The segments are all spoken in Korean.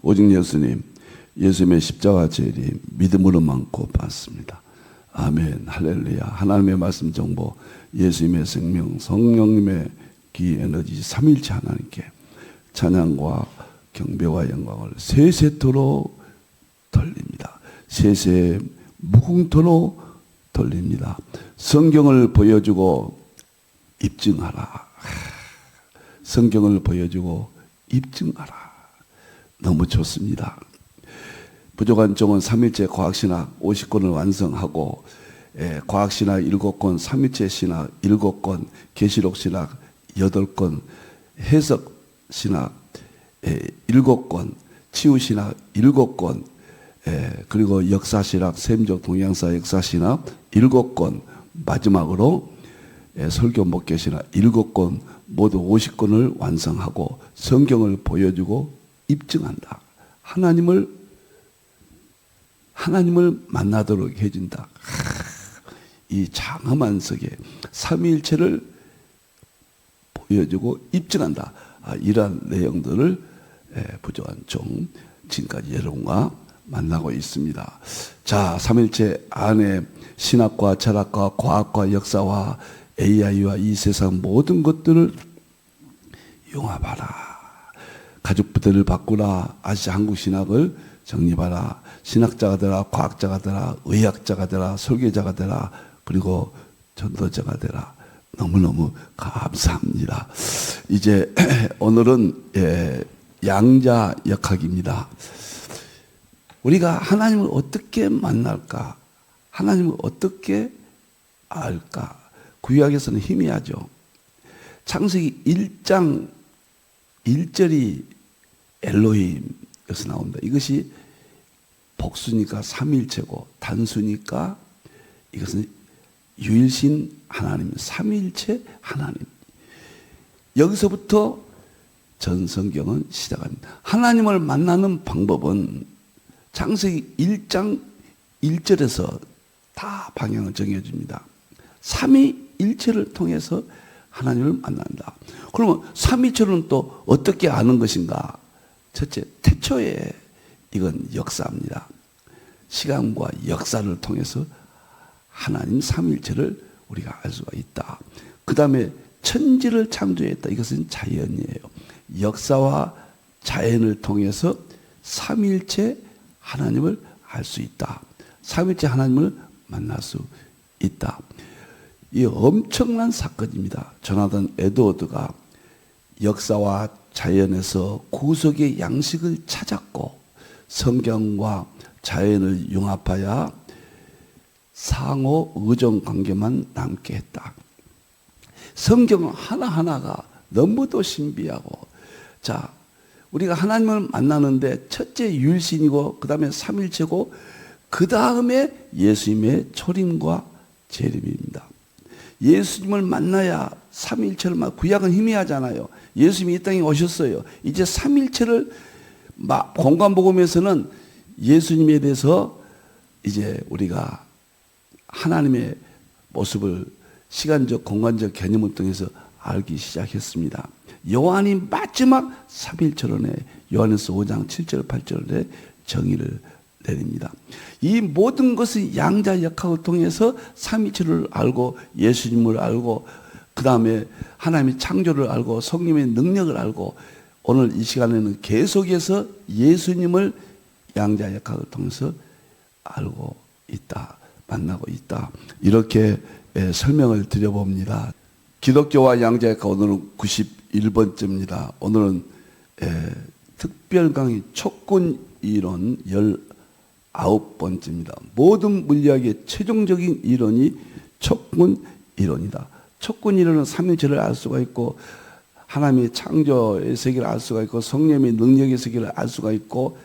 오직 예수님, 예수님의 십자가 제일이 믿음으로 많고 받습니다. 아멘, 할렐루야. 하나님의 말씀 정보, 예수님의 생명, 성령님의 기 에너지 삼일체 하나님께 찬양과 경배와 영광을 세세토록 돌립니다. 세세 무궁토록 돌립니다. 성경을 보여주고 입증하라. 성경을 보여주고 입증하라. 너무 좋습니다. 부족한 종은 3일째 과학신학 50권을 완성하고 과학신학 7권, 3일째 신학 7권, 계시록신학 8권, 해석신학 7권, 치유신학 7권, 그리고 역사신학, 샘적 동양사 역사신학 7권, 마지막으로 설교 목회신학 7권, 모두 50권을 완성하고 성경을 보여주고 입증한다. 하나님을 만나도록 해준다. 이 장엄한 석에 삼위일체를 보여주고 입증한다. 이러한 내용들을 부족한 종 지금까지 여러분과 만나고 있습니다. 자, 삼위일체 안에 신학과 철학과 과학과 역사와 AI와 이 세상 모든 것들을 융합하라. 가족 부대를 바꾸라. 아시아 한국 신학을 정립하라. 신학자가 되라, 과학자가 되라, 의학자가 되라, 설계자가 되라, 그리고 전도자가 되라. 너무너무 감사합니다. 이제 오늘은 양자 역학입니다. 우리가 하나님을 어떻게 만날까? 하나님을 어떻게 알까? 구약에서는 희미하죠. 창세기 1장 1절이 엘로힘에서 나옵니다. 이것이 복수니까 삼일체고 단수니까 이것은 유일신 하나님, 삼일체 하나님. 여기서부터 전 성경은 시작합니다. 하나님을 만나는 방법은 창세기 1장 1절에서 다 방향을 정해줍니다. 삼위일체를 통해서 하나님을 만난다. 그러면 삼위일체는 또 어떻게 아는 것인가? 첫째, 태초에 이건 역사입니다. 시간과 역사를 통해서 하나님 삼위일체를 우리가 알 수가 있다. 그 다음에 천지를 창조했다. 이것은 자연이에요. 역사와 자연을 통해서 삼위일체 하나님을 알 수 있다. 삼위일체 하나님을 만날 수 있다. 이 엄청난 사건입니다. 조나단 에드워드가 역사와 자연에서 구속의 양식을 찾았고 성경과 자연을 융합하여 상호 의존 관계만 남게 했다. 성경 하나하나가 너무도 신비하고, 자, 우리가 하나님을 만나는데 첫째 유일신이고 그 다음에 삼일체고 그 다음에 예수님의 초림과 재림입니다. 예수님을 만나야 삼일체를 구약은 희미하잖아요. 예수님이 이 땅에 오셨어요. 이제 삼일체를 공관복음에서는 예수님에 대해서 이제 우리가 하나님의 모습을 시간적 공간적 개념을 통해서 알기 시작했습니다. 요한이 마지막 삼일체론에 요한에서 5장 7절 8절에 정의를 내립니다. 이 모든 것은 양자 역학을 통해서 삼위체를 알고 예수님을 알고 그 다음에 하나님의 창조를 알고 성령의 능력을 알고 오늘 이 시간에는 계속해서 예수님을 양자 역학을 통해서 알고 있다. 만나고 있다. 이렇게 설명을 드려봅니다. 기독교와 양자 역학 오늘은 91번째입니다. 오늘은 특별 강의 촉군 이론 19번째입니다. 모든 물리학의 최종적인 이론이 촉군 이론이다. 촉군 이론은 삼위일체를 알 수가 있고 하나님의 창조의 세계를 알 수가 있고 성령의 능력의 세계를 알 수가 있고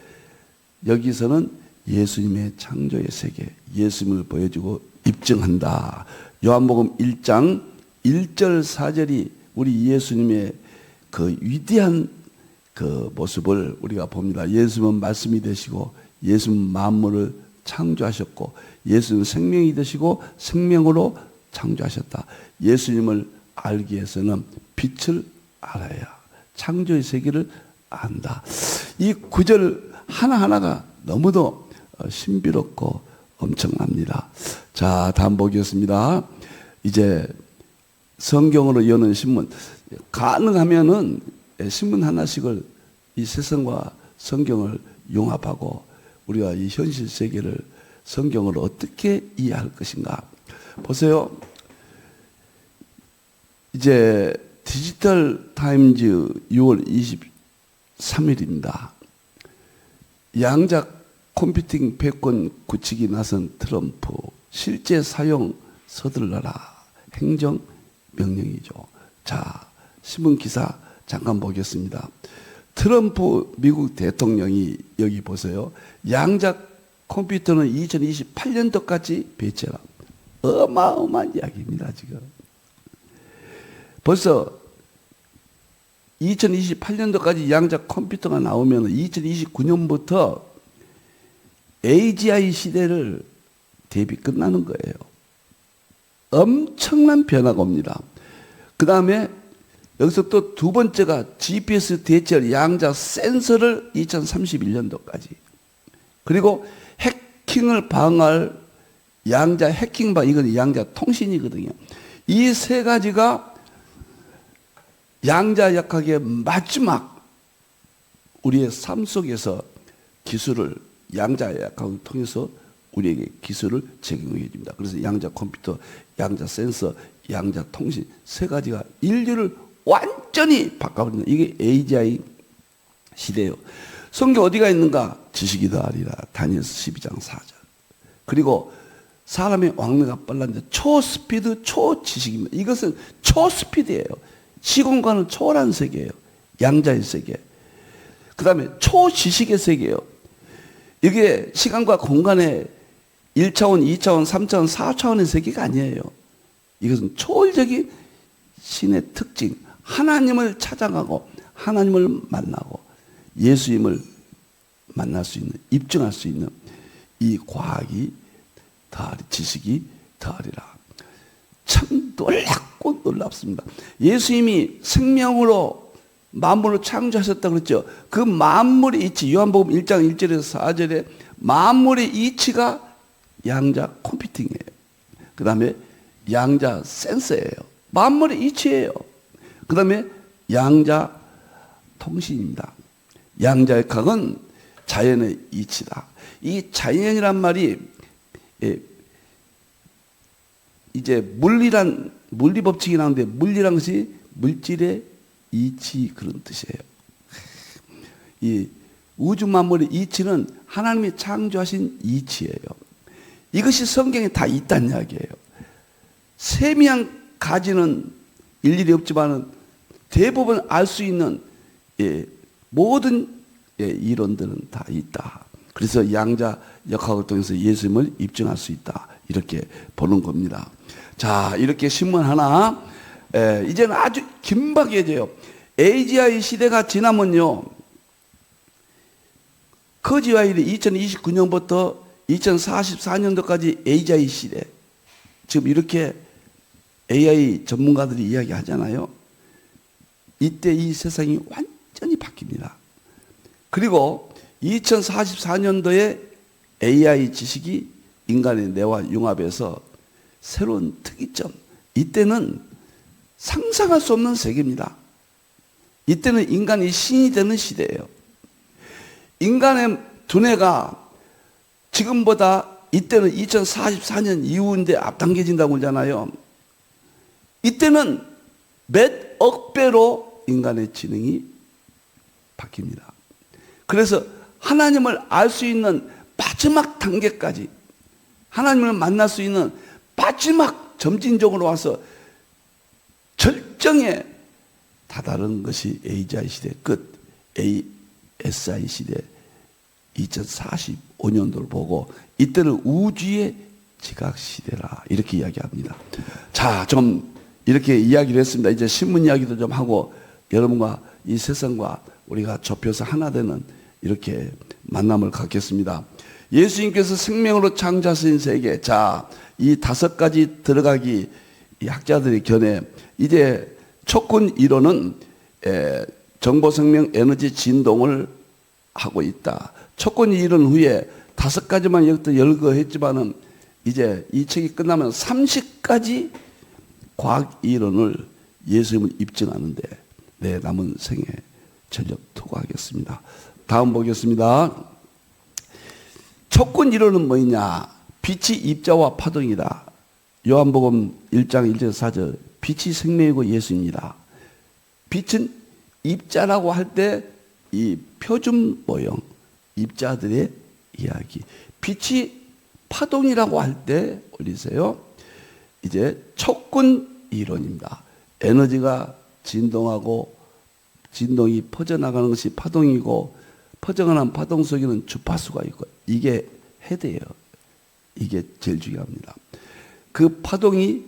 여기서는 예수님의 창조의 세계, 예수님을 보여주고 입증한다. 요한복음 1장 1절 4절이 우리 예수님의 그 위대한 그 모습을 우리가 봅니다. 예수님은 말씀이 되시고 예수님은 만물을 창조하셨고 예수님은 생명이 되시고 생명으로 창조하셨다. 예수님을 알기 위해서는 빛을 알아야 창조의 세계를 안다. 이 구절 하나하나가 너무도 신비롭고 엄청납니다. 자, 다음 보겠습니다. 이제 성경으로 여는 신문, 가능하면은 신문 하나씩을 이 세상과 성경을 융합하고 우리가 이 현실 세계를 성경을 어떻게 이해할 것인가. 보세요. 이제 디지털 타임즈 6월 23일입니다. 양자 컴퓨팅 패권 굳히기 나선 트럼프, 실제 사용 서둘러라. 행정 명령이죠. 자, 신문 기사 잠깐 보겠습니다. 트럼프 미국 대통령이 여기 보세요. 양자 컴퓨터는 2028년도까지 배치해라. 어마어마한 이야기입니다, 지금. 벌써 2028년도까지 양자 컴퓨터가 나오면 2029년부터 AGI 시대를 대비 끝나는 거예요. 엄청난 변화가 옵니다. 그 다음에 여기서 또 두 번째가 GPS 대체할 양자 센서를 2031년도까지. 그리고 해킹을 방어할 양자 해킹 이건 양자 통신이거든요. 이 세 가지가 양자 약학의 마지막 우리의 삶 속에서 기술을 양자 약학을 통해서 우리에게 기술을 제공해 줍니다. 그래서 양자 컴퓨터, 양자 센서, 양자 통신 세 가지가 인류를 완전히 바꿔버리는 이게 AGI 시대예요. 성경 어디가 있는가? 지식이 더하리라. 다니엘서 12장 4절. 그리고 사람의 왕래가 빨랐는데 초스피드 초지식입니다. 이것은 초스피드예요. 시공간을 초월한 세계예요. 양자의 세계. 그 다음에 초지식의 세계예요. 이게 시간과 공간의 1차원, 2차원, 3차원, 4차원의 세계가 아니에요. 이것은 초월적인 신의 특징. 하나님을 찾아가고 하나님을 만나고 예수님을 만날 수 있는, 입증할 수 있는 이 과학이 더하리, 지식이 더하리라. 참 놀랍고 놀랍습니다. 예수님이 생명으로 만물을 창조하셨다고 그랬죠. 그 만물의 이치, 요한복음 1장 1절에서 4절에 만물의 이치가 양자 컴퓨팅이에요. 그 다음에 양자 센서예요. 만물의 이치예요. 그 다음에 양자 통신입니다. 양자역학은 자연의 이치다. 이 자연이란 말이 이제 물리 법칙이 나오는데 물리란 것이 물질의 이치 그런 뜻이에요. 이 우주 만물의 이치는 하나님이 창조하신 이치예요. 이것이 성경에 다 있다는 이야기예요. 세미한 가지는 일일이 없지만은 대부분 알 수 있는 모든 이론들은 다 있다. 그래서 양자 역학을 통해서 예수님을 입증할 수 있다. 이렇게 보는 겁니다. 자, 이렇게 신문 하나. 이제는 아주 긴박해져요. AGI 시대가 지나면요. 커지와일이 2029년부터 2044년도까지 AGI 시대. 지금 이렇게 AI 전문가들이 이야기하잖아요. 이때 이 세상이 완전히 바뀝니다. 그리고 2044년도에 AI 지식이 인간의 뇌와 융합해서 새로운 특이점. 이때는 상상할 수 없는 세계입니다. 이때는 인간이 신이 되는 시대예요. 인간의 두뇌가 지금보다 이때는 2044년 이후인데 앞당겨진다고 그러잖아요. 이때는 몇억 배로 인간의 지능이 바뀝니다. 그래서 하나님을 알 수 있는 마지막 단계까지 하나님을 만날 수 있는 마지막 점진적으로 와서 절정에 다다른 것이 AGI 시대 끝, ASI 시대 2045년도를 보고 이때는 우주의 지각 시대라 이렇게 이야기합니다. 자, 좀 이렇게 이야기를 했습니다. 이제 신문 이야기도 좀 하고 여러분과 이 세상과 우리가 좁혀서 하나 되는 이렇게 만남을 갖겠습니다. 예수님께서 생명으로 창조하신 세계. 자, 이 5가지 들어가기 이 학자들의 견해. 이제 촉근 이론은 정보생명 에너지 진동을 하고 있다. 촉군이 이룬 후에 5가지만 여기서 열거했지만은 이제 이 책이 끝나면 30가지 과학 이론을 예수님을 입증하는데 내 남은 생에 전력 투구하겠습니다. 다음 보겠습니다. 촉군 이론은 뭐냐? 빛이 입자와 파동이다. 요한복음 1장 1절 4절 빛이 생명이고 예수입니다. 빛은 입자라고 할 때 이 표준 모형 입자들의 이야기. 빛이 파동이라고 할 때 올리세요. 이제 촉군 이론입니다. 에너지가 진동하고 진동이 퍼져나가는 것이 파동이고 퍼져나가는 파동 속에는 주파수가 있고 이게 헤드예요. 이게 제일 중요합니다. 그 파동이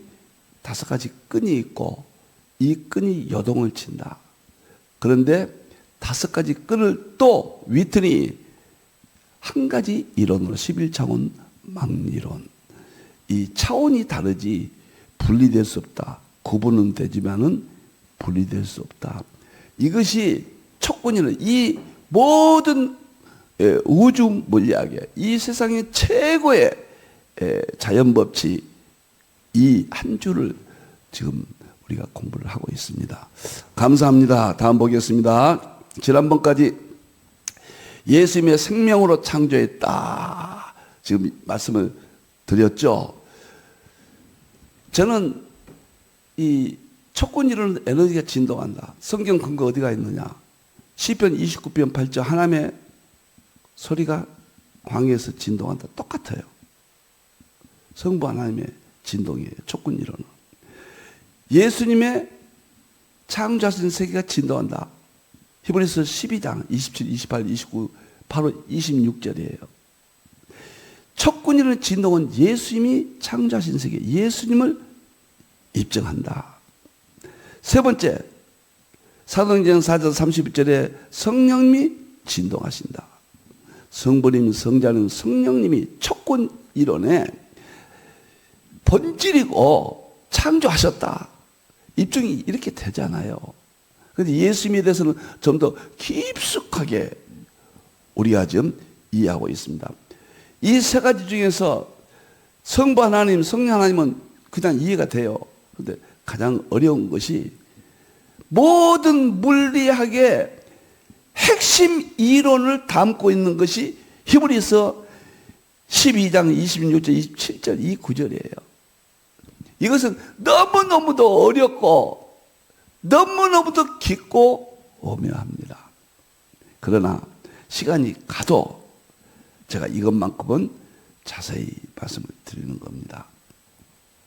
5가지 끈이 있고 이 끈이 요동을 친다. 그런데 5가지 끈을 또 위트니 한 가지 이론으로 11차원 막리론. 이 차원이 다르지 분리될 수 없다. 구분은 되지만은 분리될 수 없다. 이것이 촉군이론. 이 모든 우주 물리학의 이 세상의 최고의 자연법칙 이 한 줄을 지금 우리가 공부를 하고 있습니다. 감사합니다. 다음 보겠습니다. 지난번까지 예수님의 생명으로 창조했다. 지금 말씀을 드렸죠. 저는 이 촉군이론 에너지가 진동한다. 성경 근거 어디가 있느냐? 시편 29편 8절 하나님의 소리가 광야에서 진동한다. 똑같아요. 성부 하나님의 진동이에요. 촉군 이론은. 예수님의 창조하신 세계가 진동한다. 히브리서 12장 27, 28, 29 바로 26절이에요. 촉군 이론의 진동은 예수님이 창조하신 세계, 예수님을 입증한다. 세 번째, 사도행전 4장 31절에 성령님이 진동하신다. 성부님, 성자는 성령님이 촉군 이론의 본질이고 창조하셨다. 입증이 이렇게 되잖아요. 그런데 예수님에 대해서는 좀 더 깊숙하게 우리가 지금 이해하고 있습니다. 이 3가지 중에서 성부 하나님, 성령 하나님은 그냥 이해가 돼요. 그런데 가장 어려운 것이 모든 물리학의 핵심 이론을 담고 있는 것이 히브리서 12장 26절 27절 이 구절이에요. 이것은 너무너무도 어렵고 너무너무도 깊고 오묘합니다. 그러나 시간이 가도 제가 이것만큼은 자세히 말씀을 드리는 겁니다.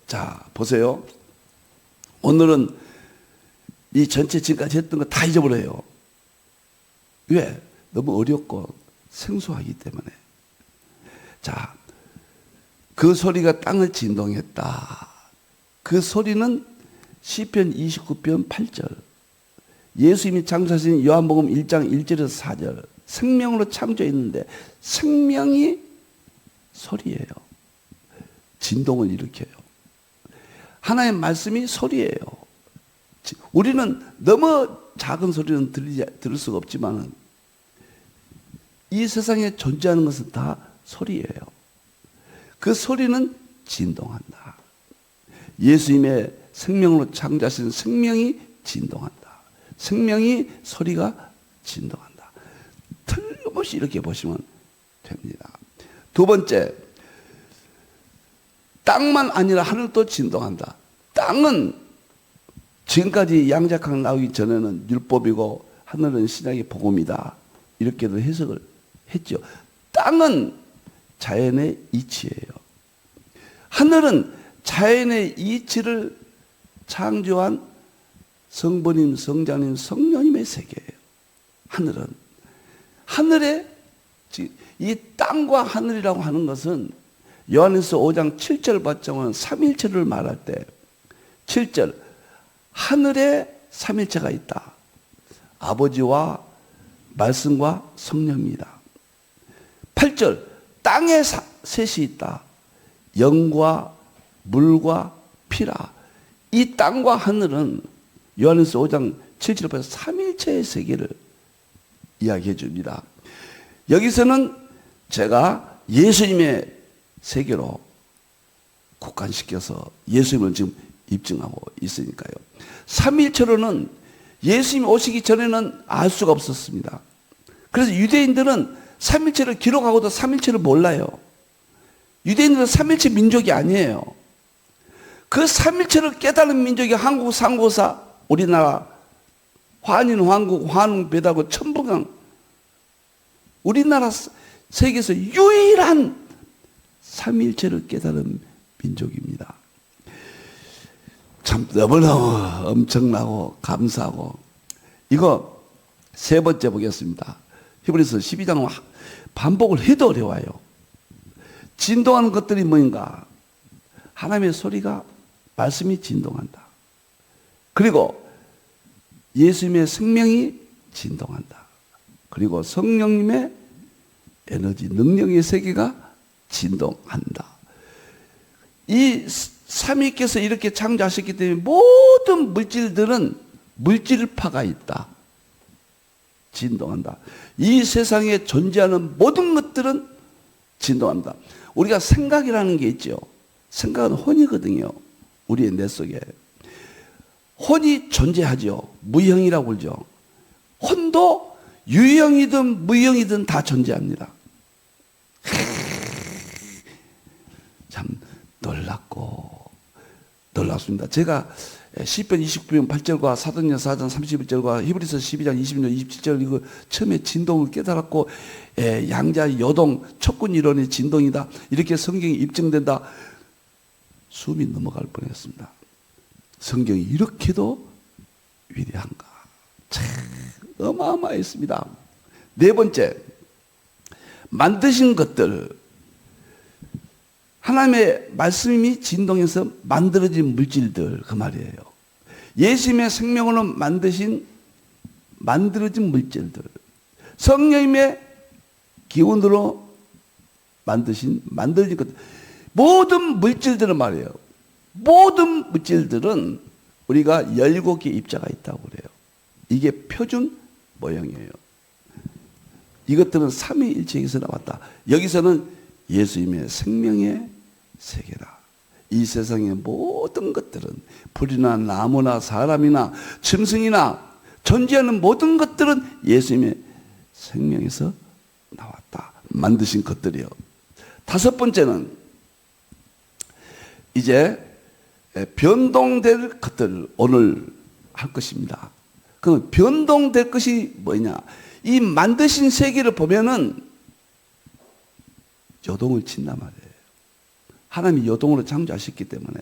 자, 보세요. 오늘은 이 전체 지금까지 했던 거 다 잊어버려요. 왜? 너무 어렵고 생소하기 때문에. 자, 그 소리가 땅을 진동했다. 그 소리는 시편 29편 8절. 예수님이 창조하신 요한복음 1장 1절에서 4절. 생명으로 창조했는데 생명이 소리예요. 진동을 일으켜요. 하나님의 말씀이 소리예요. 우리는 너무 작은 소리는 들을 수가 없지만 이 세상에 존재하는 것은 다 소리예요. 그 소리는 진동한다. 예수님의 생명으로 창조하신 생명이 진동한다. 생명이 소리가 진동한다. 틀림없이 이렇게 보시면 됩니다. 두 번째, 땅만 아니라 하늘도 진동한다. 땅은 지금까지 양자학 나오기 전에는 율법이고 하늘은 신약의 복음이다. 이렇게도 해석을 했죠. 땅은 자연의 이치예요. 하늘은 자연의 이치를 창조한 성부님, 성자님, 성령님의 세계예요. 하늘은. 하늘에 이 땅과 하늘이라고 하는 것은 요한일서 5장 7절 받정은 삼일체를 말할 때 7절 하늘에 삼일체가 있다. 아버지와 말씀과 성령입니다. 8절 땅에 셋이 있다. 영과 물과 피라. 이 땅과 하늘은 요한일서 5장 7절에서 삼일체의 세계를 이야기해 줍니다. 여기서는 제가 예수님의 세계로 국한시켜서 예수님을 지금 입증하고 있으니까요. 삼위일체로는 예수님이 오시기 전에는 알 수가 없었습니다. 그래서 유대인들은 삼위일체를 기록하고도 삼위일체를 몰라요. 유대인들은 삼위일체 민족이 아니에요. 그 삼위일체를 깨달은 민족이 한국 상고사, 우리나라 환인, 황국, 환웅, 배다고, 천부강, 우리나라 세계에서 유일한 삼위일체를 깨달은 민족입니다. 참 너무너무 엄청나고 감사하고. 이거 세 번째 보겠습니다. 히브리서 12장 반복을 해도 어려워요. 진동하는 것들이 뭐인가? 하나님의 소리가, 말씀이 진동한다. 그리고 예수님의 생명이 진동한다. 그리고 성령님의 에너지, 능력의 세계가 진동한다. 이 삼위께서 이렇게 창조하셨기 때문에 모든 물질들은 물질파가 있다. 진동한다. 이 세상에 존재하는 모든 것들은 진동한다. 우리가 생각이라는 게 있죠. 생각은 혼이거든요. 우리의 뇌 속에. 혼이 존재하죠. 무형이라고 그러죠. 혼도 유형이든 무형이든 다 존재합니다. 참 놀랍습니다. 제가 시편 29편 8절과 사도행전 4장 31절과 히브리서 12장 26절 27절 이거 처음에 진동을 깨달았고, 양자 여동 척군 이론의 진동이다, 이렇게 성경이 입증된다. 숨이 넘어갈 뻔했습니다. 성경이 이렇게도 위대한가? 참 어마어마했습니다. 네 번째, 만드신 것들. 하나님의 말씀이 진동해서 만들어진 물질들, 그 말이에요. 예수님의 생명으로 만들어진 물질들, 성령님의 기운으로 만들어진 것들, 모든 물질들은 말이에요. 모든 물질들은 우리가 17개 입자가 있다고 그래요. 이게 표준 모형이에요. 이것들은 삼위일체에서 나왔다. 여기서는 예수님의 생명의 세계라. 이 세상의 모든 것들은 풀이나 나무나 사람이나 짐승이나 존재하는 모든 것들은 예수님의 생명에서 나왔다. 만드신 것들이요. 다섯 번째는 이제 변동될 것들 오늘 할 것입니다. 그 변동될 것이 뭐냐? 이 만드신 세계를 보면은 요동을 친단 말이에요. 하나님이 요동으로 창조하셨기 때문에.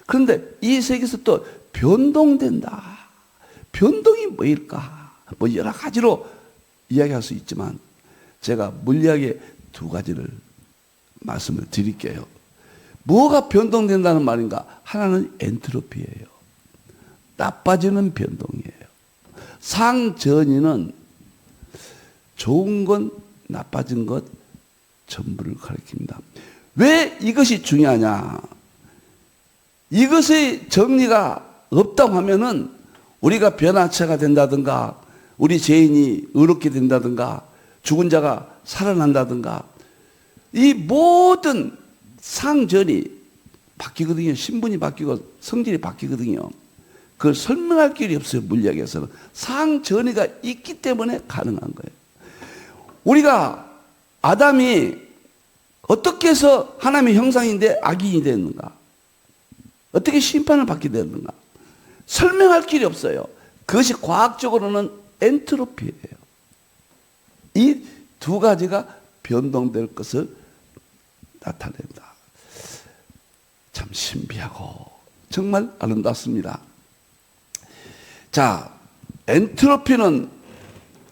그런데 이 세계에서 또 변동된다. 변동이 뭐일까? 뭐 여러 가지로 이야기할 수 있지만 제가 물리학의 두 가지를 말씀을 드릴게요. 뭐가 변동된다는 말인가? 하나는 엔트로피예요. 나빠지는 변동이에요. 상전이는 좋은 것, 나빠진 것 전부를 가리킵니다. 왜 이것이 중요하냐? 이것의 정리가 없다고 하면은 우리가 변화체가 된다든가, 우리 죄인이 의롭게 된다든가, 죽은 자가 살아난다든가, 이 모든 상전이 바뀌거든요. 신분이 바뀌고 성질이 바뀌거든요. 그걸 설명할 길이 없어요. 물리학에서는 상전이가 있기 때문에 가능한 거예요. 우리가 아담이 어떻게 해서 하나님의 형상인데 악인이 됐는가? 어떻게 심판을 받게 됐는가? 설명할 길이 없어요. 그것이 과학적으로는 엔트로피예요. 이 두 가지가 변동될 것을 나타낸다. 참 신비하고 정말 아름답습니다. 자, 엔트로피는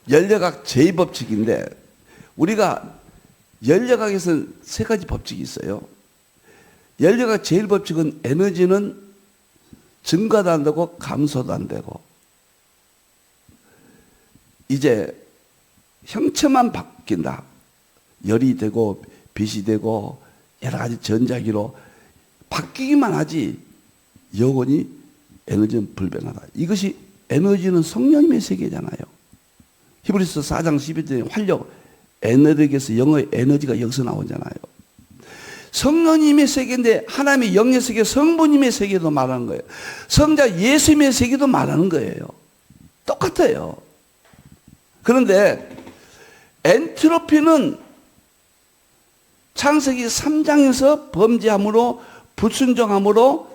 열역학 제2법칙인데 우리가 열역학에서는 세 가지 법칙이 있어요. 열역학 제1법칙은 에너지는 증가도 안 되고 감소도 안 되고, 이제 형체만 바뀐다. 열이 되고 빛이 되고 여러 가지 전자기로 바뀌기만 하지 영원히 에너지는 불변하다. 이것이 에너지는 성령님의 세계잖아요. 히브리서 4장 12절에 활력, 에너지에서 영어의 에너지가 여기서 나오잖아요. 성령님의 세계인데 하나님의 영의 세계, 성부님의 세계도 말하는 거예요. 성자 예수님의 세계도 말하는 거예요. 똑같아요. 그런데 엔트로피는 창세기 3장에서 범죄함으로 불순종함으로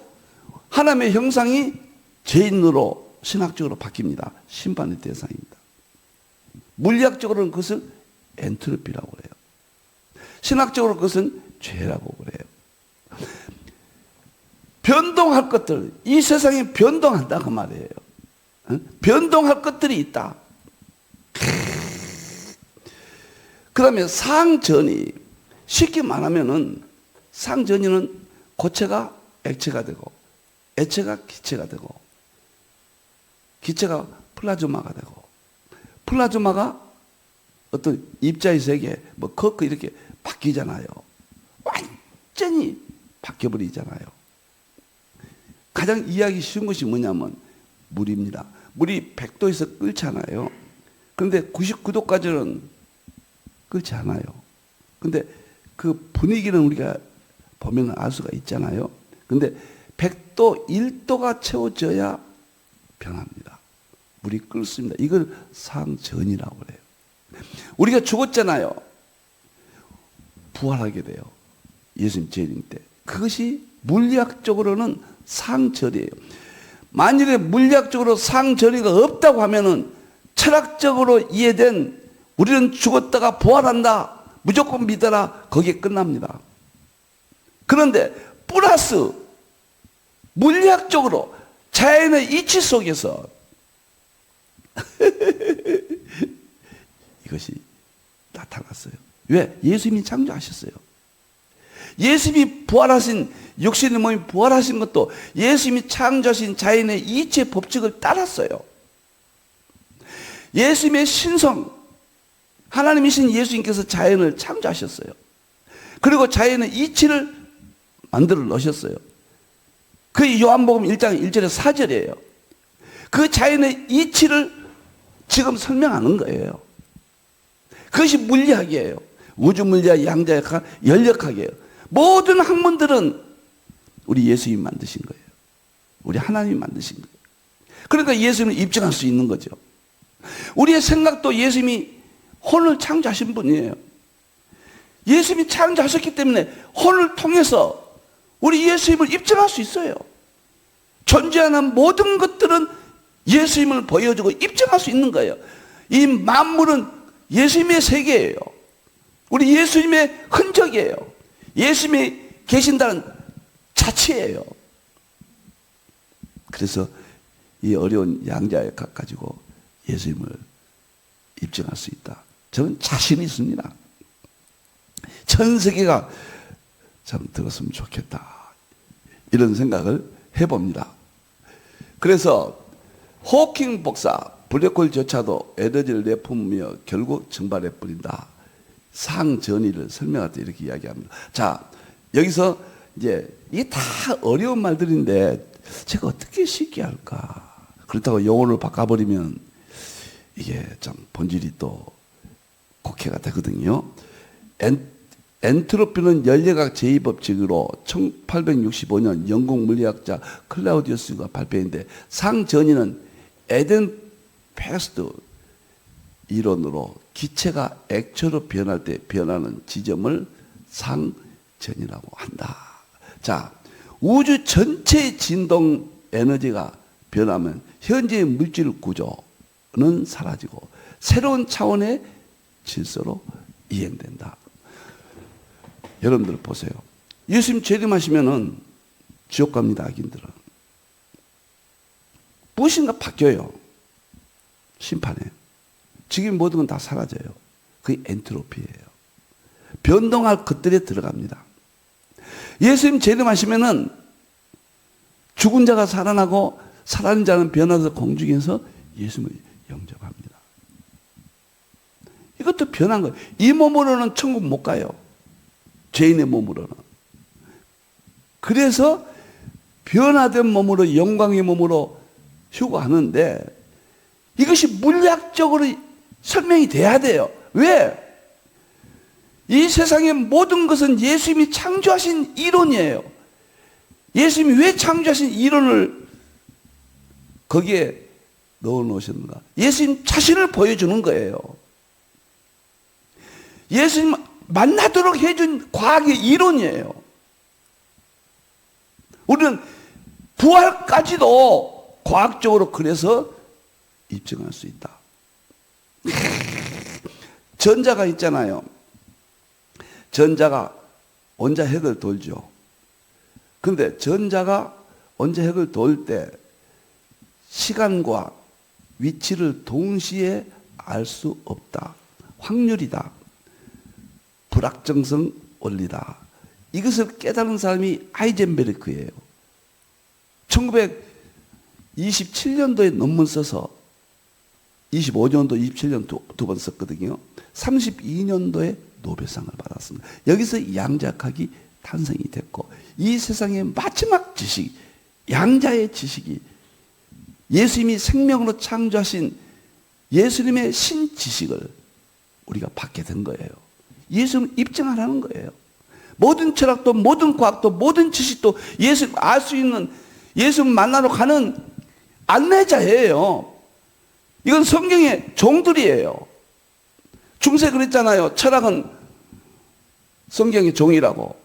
하나님의 형상이 죄인으로 신학적으로 바뀝니다. 심판의 대상입니다. 물리학적으로는 그것을 엔트로피라고 그래요. 신학적으로 그것은 죄라고 그래요. 변동할 것들, 이 세상에 변동한다고 말이에요. 변동할 것들이 있다. 그러면 상전이, 쉽게 말하면은 상전이는 고체가 액체가 되고 액체가 기체가 되고 기체가 플라즈마가 되고 플라즈마가 어떤 입자의 세계, 뭐 커크 이렇게 바뀌잖아요. 완전히 바뀌어버리잖아요. 가장 이해하기 쉬운 것이 뭐냐면 물입니다. 물이 100도에서 끓잖아요. 그런데 99도까지는 끓지 않아요. 근데 그 분위기는 우리가 보면 알 수가 있잖아요. 근데 100도, 1도가 채워져야 변합니다. 물이 끓습니다. 이걸 상전이라고 그래요. 우리가 죽었잖아요. 부활하게 돼요. 예수님 재림 때. 그것이 물리학적으로는 상절이에요. 만일에 물리학적으로 상절이가 없다고 하면은 철학적으로 이해된 우리는 죽었다가 부활한다, 무조건 믿어라, 거기에 끝납니다. 그런데 플러스 물리학적으로 자연의 이치 속에서 이것이 나타났어요. 왜? 예수님이 창조하셨어요. 예수님이 부활하신, 육신의 몸이 부활하신 것도 예수님이 창조하신 자연의 이치의 법칙을 따랐어요. 예수님의 신성, 하나님이신 예수님께서 자연을 창조하셨어요. 그리고 자연의 이치를 만들어 놓으셨어요. 그 요한복음 1장 1절에 4절이에요. 그 자연의 이치를 지금 설명하는 거예요. 그것이 물리학이에요. 우주물리학, 양자역학, 연력학이에요. 모든 학문들은 우리 예수님이 만드신 거예요. 우리 하나님이 만드신 거예요. 그러니까 예수님을 입증할 수 있는 거죠. 우리의 생각도 예수님이 혼을 창조하신 분이에요. 예수님이 창조하셨기 때문에 혼을 통해서 우리 예수님을 입증할 수 있어요. 존재하는 모든 것들은 예수님을 보여주고 입증할 수 있는 거예요. 이 만물은 예수님의 세계예요. 우리 예수님의 흔적이에요. 예수님이 계신다는 자체예요. 그래서 이 어려운 양자역학 가지고 예수님을 입증할 수 있다. 저는 자신이 있습니다. 전 세계가 참 들었으면 좋겠다, 이런 생각을 해봅니다. 그래서 호킹 복사, 블랙홀조차도 에너지를 내뿜으며 결국 증발해 버린다. 상전이를 설명할 때 이렇게 이야기합니다. 자, 여기서 이제 이게 다 어려운 말들인데 제가 어떻게 쉽게 할까? 그렇다고 영어를 바꿔버리면 이게 참 본질이 또 곡해가 되거든요. 엔트로피는 연력학 제2법칙으로 1865년 영국 물리학자 클라우디우스가 발표했는데, 상전이는 에덴 패스트 이론으로 기체가 액체로 변할 때 변하는 지점을 상전이라고 한다. 자, 우주 전체의 진동 에너지가 변하면 현재의 물질 구조는 사라지고 새로운 차원의 질서로 이행된다. 여러분들 보세요. 예수님 재림하시면은 지옥 갑니다. 악인들은 무엇인가 바뀌어요. 심판에 지금 모든 건 다 사라져요. 그게 엔트로피예요. 변동할 것들에 들어갑니다. 예수님 재림하시면은 죽은 자가 살아나고 살아난 자는 변화해서 공중에서 예수님을 영접합니다. 이것도 변한 거예요. 이 몸으로는 천국 못 가요. 죄인의 몸으로는. 그래서 변화된 몸으로, 영광의 몸으로 휴거하는데 이것이 물리학적으로 설명이 돼야 돼요. 왜? 이 세상의 모든 것은 예수님이 창조하신 이론이에요. 예수님이 왜 창조하신 이론을 거기에 넣어 놓으셨는가? 예수님 자신을 보여주는 거예요. 예수님 만나도록 해준 과학의 이론이에요. 우리는 부활까지도 과학적으로 그래서 입증할 수 있다. 전자가 있잖아요. 전자가 원자핵을 돌죠. 그런데 전자가 원자핵을 돌 때 시간과 위치를 동시에 알 수 없다. 확률이다. 불확정성 원리다. 이것을 깨달은 사람이 하이젠베르크예요. 1927년도에 논문 써서 25년도, 27년 두 번 썼거든요. 32년도에 노벨상을 받았습니다. 여기서 양자학이 탄생이 됐고, 이 세상의 마지막 지식, 양자의 지식이 예수님이 생명으로 창조하신 예수님의 신지식을 우리가 받게 된 거예요. 예수님을 입증하라는 거예요. 모든 철학도, 모든 과학도, 모든 지식도 예수님 알 수 있는, 예수님 만나러 가는 안내자예요. 이건 성경의 종들이에요. 중세 그랬잖아요. 철학은 성경의 종이라고.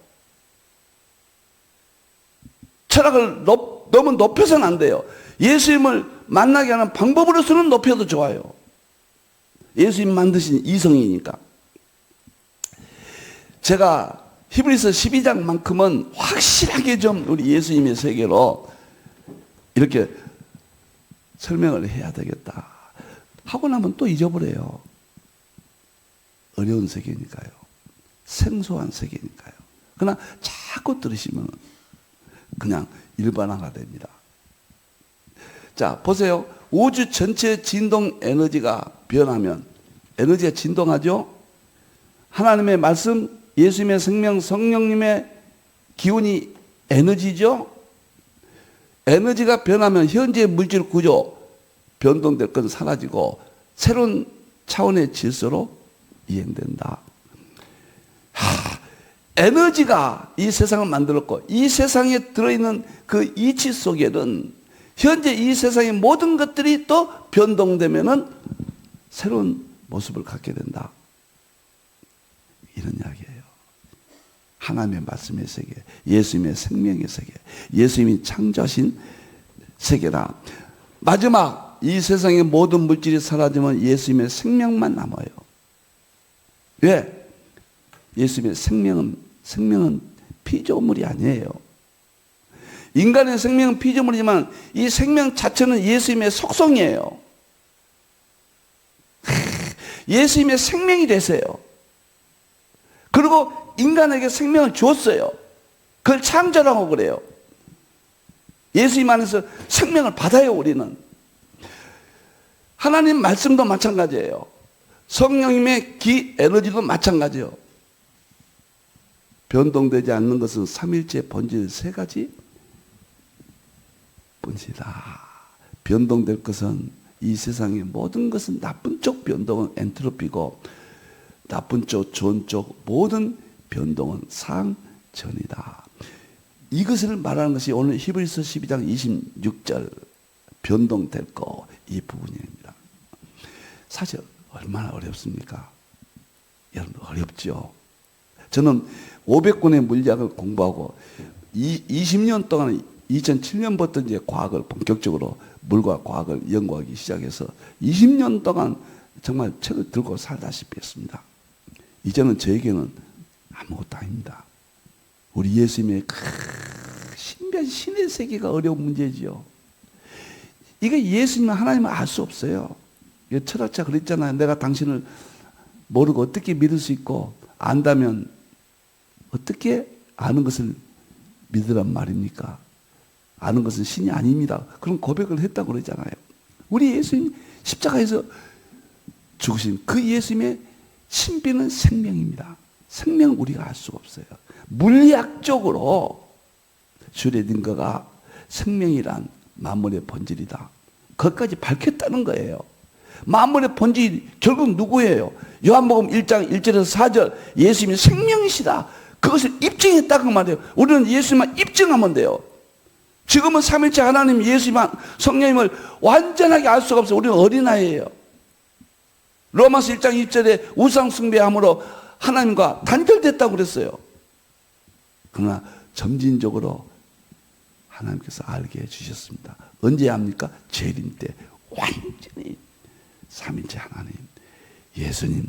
철학을 너무 높여서는 안 돼요. 예수님을 만나게 하는 방법으로서는 높여도 좋아요. 예수님 만드신 이성이니까. 제가 히브리서 12장만큼은 확실하게 좀 우리 예수님의 세계로 이렇게 설명을 해야 되겠다 하고 나면 또 잊어버려요. 어려운 세계니까요. 생소한 세계니까요. 그러나 자꾸 들으시면 그냥 일반화가 됩니다. 자, 보세요. 우주 전체 진동 에너지가 변하면 에너지가 진동하죠? 하나님의 말씀, 예수님의 생명, 성령님의 기운이 에너지죠? 에너지가 변하면 현재 물질 구조, 변동될 건 사라지고 새로운 차원의 질서로 이행된다. 에너지가 이 세상을 만들었고 이 세상에 들어있는 그 이치 속에는 현재 이 세상의 모든 것들이 또 변동되면은 새로운 모습을 갖게 된다. 이런 이야기예요. 하나님의 말씀의 세계, 예수님의 생명의 세계, 예수님이 창조하신 세계라. 마지막 이 세상의 모든 물질이 사라지면 예수님의 생명만 남아요. 왜? 예수님의 생명은 피조물이 아니에요. 인간의 생명은 피조물이지만 이 생명 자체는 예수님의 속성이에요. 예수님의 생명이 되세요. 그리고 인간에게 생명을 주었어요. 그걸 창조라고 그래요. 예수님 안에서 생명을 받아요, 우리는. 하나님 말씀도 마찬가지예요. 성령님의 기 에너지도 마찬가지예요. 변동되지 않는 것은 삼일체 본질 세 가지 본질이다. 변동될 것은 이 세상의 모든 것은 나쁜 쪽 변동은 엔트로피고 나쁜 쪽, 좋은 쪽 모든 변동은 상전이다. 이것을 말하는 것이 오늘 히브리서 12장 26절 변동될 거 이 부분입니다. 사실 얼마나 어렵습니까? 여러분 어렵죠. 저는 500권의 물리학을 공부하고 20년 동안 2007년부터 이제 과학을 본격적으로 물과 과학을 연구하기 시작해서 20년 동안 정말 책을 들고 살다시피 했습니다. 이제는 저에게는 아무것도 아닙니다. 우리 예수님의 신비한 신의 세계가 어려운 문제지요. 이게 예수님 하나님은 알 수 없어요. 철학자 그랬잖아요. 내가 당신을 모르고 어떻게 믿을 수 있고 안다면 어떻게 아는 것을 믿으란 말입니까? 아는 것은 신이 아닙니다. 그런 고백을 했다고 그러잖아요. 우리 예수님 십자가에서 죽으신 그 예수님의 신비는 생명입니다. 생명은 우리가 알 수가 없어요. 물리학적으로 슈레딩거가 생명이란 만물의 본질이다. 그것까지 밝혔다는 거예요. 만물의 본질이 결국 누구예요? 요한복음 1장 1절에서 4절 예수님이 생명이시다. 그것을 입증했다고 말해요. 우리는 예수님만 입증하면 돼요. 지금은 삼일째 하나님 예수님만 성령님을 완전하게 알 수가 없어요. 우리는 어린아이예요. 로마서 1장 2절에 우상 숭배함으로 하나님과 단절됐다고 그랬어요. 그러나 점진적으로 하나님께서 알게 해주셨습니다. 언제 합니까? 재림 때 완전히 삼일째 하나님, 예수님,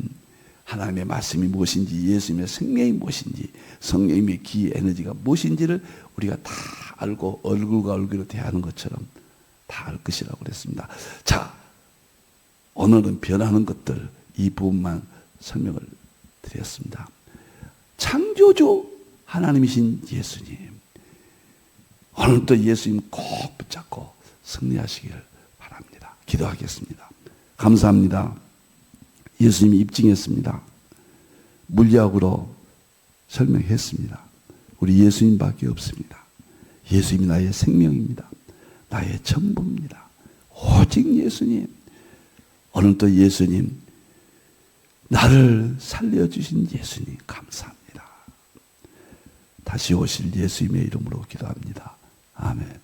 하나님의 말씀이 무엇인지, 예수님의 생명이 무엇인지, 성령님의 기 에너지가 무엇인지를 우리가 다 알고 얼굴과 얼굴로 대하는 것처럼 다 알 것이라고 그랬습니다. 자, 오늘은 변하는 것들 이 부분만 설명을 드렸습니다. 창조주 하나님이신 예수님, 오늘도 예수님 꼭 붙잡고 승리하시기를 바랍니다. 기도하겠습니다. 감사합니다. 예수님이 입증했습니다. 물리학으로 설명했습니다. 우리 예수님밖에 없습니다. 예수님이 나의 생명입니다. 나의 전부입니다. 오직 예수님. 오늘도 예수님, 나를 살려주신 예수님 감사합니다. 다시 오실 예수님의 이름으로 기도합니다. 아멘.